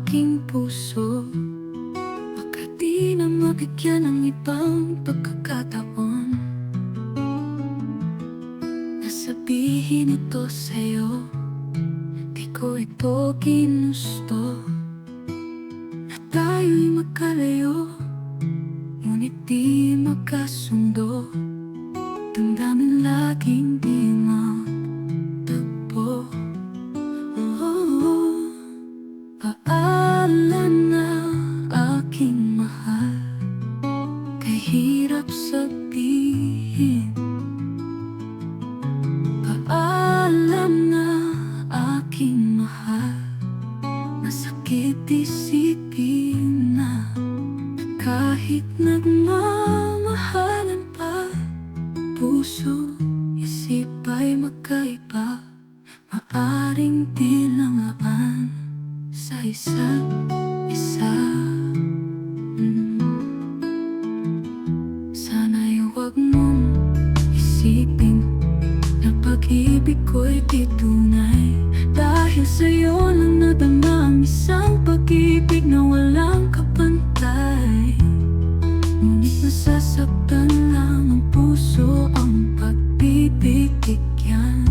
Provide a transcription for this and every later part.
aking puso. Baka di na mabigyan ng ibang pagkakataon na sabihin ito sa'yo. Di ko ito ginusto na tayo'y magkalayo, ngunit di magkasundo. Damdamin laging di magtagpo. Paalam na aking mahal, kay hirap sabihin. Paalam na aking mahal, masakit isipin na kahit nagmamahalan pa, puso, isip ay magkaiba. Maaring di langaan sa isa't isa. Sana'y huwag mong isipin na pag-ibig ko'y di tunay, dahil sa'yo lang nadama ang isang pag-ibig na walang kapantay. Ngunit nasasaktan lang ang puso ang pagbibigyan,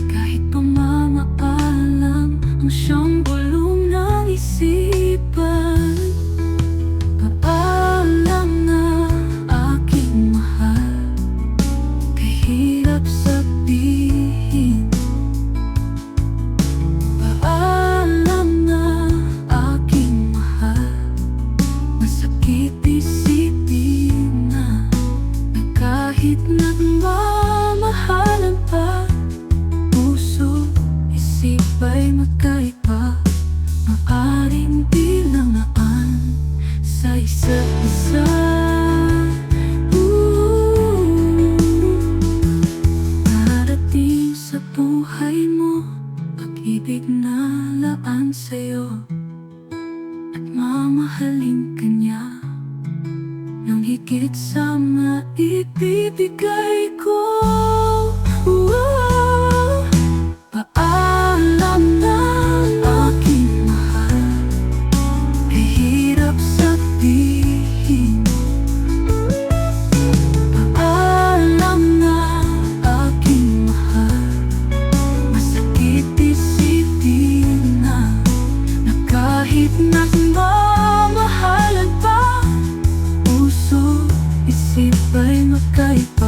kahit pamamaalam ang siyang bulong ng isipan. Paalam na aking mahal, kay hirap sabihin. Paalam na aking mahal, masakit isipin na kahit nagmamahalan pa, puso, isip ay magkaiba. Maaring di langaan sa isa't isa. Darating sa buhay mo pag-ibig na laan sa'yo, at mamahalin ka niya nang higit sa maibibigay ko. Paalam na aking mahal, kay hirap sabihin. Paalam na aking mahal, masakit isipin na kahit nagmamahalan pa, puso, isip ay magkaiba.